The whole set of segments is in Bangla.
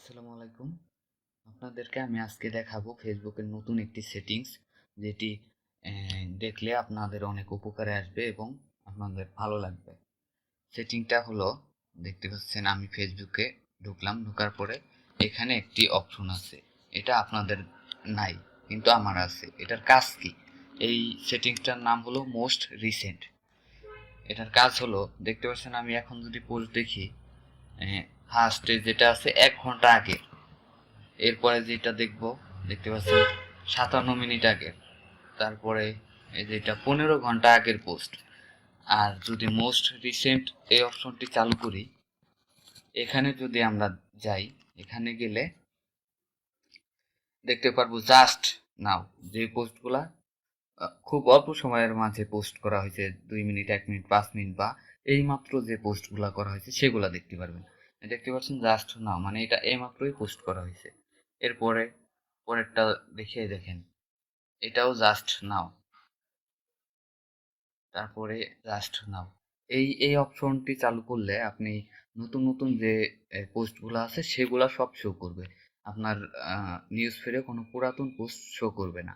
আসসালামু আলাইকুম। আপনাদেরকে আমি আজকে দেখাবো ফেসবুকের নতুন একটি সেটিংস, যেটি দেখলে আপনাদের অনেক উপকারে আসবে এবং আপনাদের ভালো লাগবে। সেটিংটা হলো, দেখতে পাচ্ছেন আমি ফেসবুকে ঢুকলাম, ঢোকার পরে এখানে একটি অপশন আছে। এটা আপনাদের নাই, কিন্তু আমার আছে। এটার কাজ কি? এই সেটিংসটার নাম হলো মোস্ট রিসেন্ট। এটার কাজ হলো, দেখতে পাচ্ছেন আমি এখন যদি পোস্ট দেখি, ফার্স্টে যেটা আছে 1 ঘন্টা আগে, এরপরে যেটা দেখতে পাচ্ছেন 57 মিনিট আগের, তারপরে এই যেটা 15 ঘন্টা আগের পোস্ট। আর যদি মোস্ট রিসেন্ট এই অপশনটি চালু করি, এখানে যদি আমরা যাই, এখানে গেলে দেখতে পারবো জাস্ট নাও, যে পোস্টগুলা খুব অল্প সময়ের মাঝে পোস্ট করা হয়েছে, 2 মিনিট, 1 মিনিট, 5 মিনিট, বা এই মাত্র যে পোস্টগুলা করা হয়েছে সেগুলা দেখতে পারবেন। দেখতে পাচ্ছেন জাস্ট নাও, মানে এটা এই মাত্রই পোস্ট করা হয়েছে। এরপরে পরেরটা দেখিয়ে দেখেন, এটাও জাস্ট নাও, তারপরে জাস্ট নাও। এই অপশনটি চালু করলে আপনি নতুন নতুন যে পোস্টগুলো আছে সেগুলা সব শো করবে। আপনার নিউজ ফিডে কোনো পুরাতন পোস্ট শো করবে না।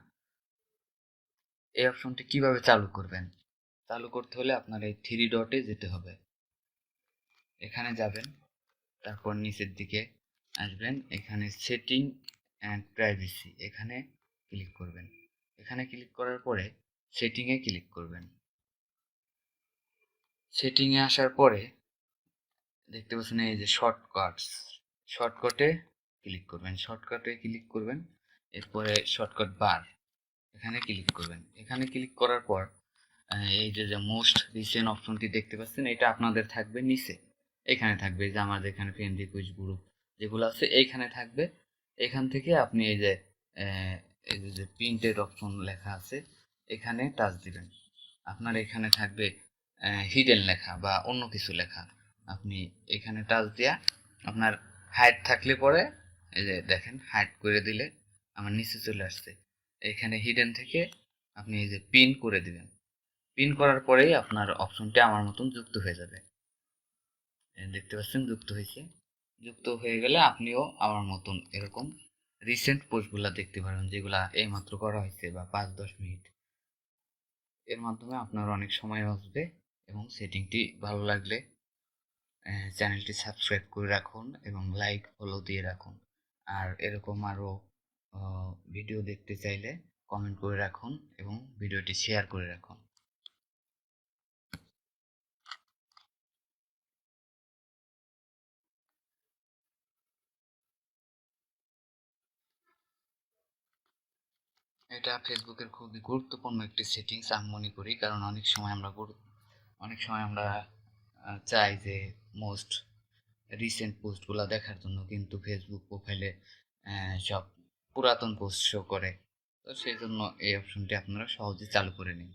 এই অপশনটি কিভাবে চালু করবেন? চালু করতে হলে আপনার এই থ্রি ডটে যেতে হবে, এখানে যাবেন, তারপর নিচের দিকে আসবেন, এখানে সেটিং অ্যান্ড প্রাইভেসি, এখানে ক্লিক করবেন। এখানে ক্লিক করার পরে সেটিংয়ে ক্লিক করবেন। সেটিংয়ে আসার পরে দেখতে পাচ্ছেন এই যে শর্টকাটস, শর্টকাটে ক্লিক করবেন। এরপরে শর্টকাট বার, এখানে ক্লিক করবেন। এখানে ক্লিক করার পর এই যে যে মোস্ট রিসেন্ট অপশনটি দেখতে পাচ্ছেন, এটা আপনাদের থাকবে নিচে, এখানে থাকবে যে আমাদের এখানে ফ্রেন্ড রিকোয়েস্ট গ্রুপ যেগুলো আছে এইখানে থাকবে। এখান থেকে আপনি এই যে প্রিন্টেড অপশন লেখা আছে, এখানে টাচ দিবেন। আপনার এখানে থাকবে হিডেন লেখা বা অন্য কিছু লেখা, আপনি এখানে টাচ দিয়া আপনার হাইড থাকলে পরে এই যে দেখেন হাইড করে দিলে আমার নিচে চলে আসছে। এখানে হিডেন থেকে আপনি এই যে পিন করে দিবেন। পিন করার পরেই আপনার অপশনটি আমার মতন যুক্ত হয়ে যাবে। দেখতে পাচ্ছেন যুক্ত হয়েছে। যুক্ত হয়ে গেলে আপনিও আমার মতন এরকম রিসেন্ট পোস্টগুলা দেখতে পারবেন, যেগুলা এইমাত্র করা হয়েছে বা 5-10 মিনিট। এর মাধ্যমে আপনার অনেক সময় বাঁচবে। এবং সেটিংটি ভালো লাগলে চ্যানেলটি সাবস্ক্রাইব করে রাখুন এবং লাইক ফলো দিয়ে রাখুন। আর এরকম আরও ভিডিও দেখতে চাইলে কমেন্ট করে রাখুন এবং ভিডিওটি শেয়ার করে রাখুন। এটা ফেসবুকের খুবই গুরুত্বপূর্ণ একটি সেটিংস আমি মনে করি, কারণ অনেক সময় আমরা চাই যে মোস্ট রিসেন্ট পোস্টগুলো দেখার জন্য, কিন্তু ফেসবুক প্রোফাইলে সব পুরাতন পোস্ট শো করে। তো সেই জন্য এই অপশনটি আপনারা সহজে চালু করে নিন।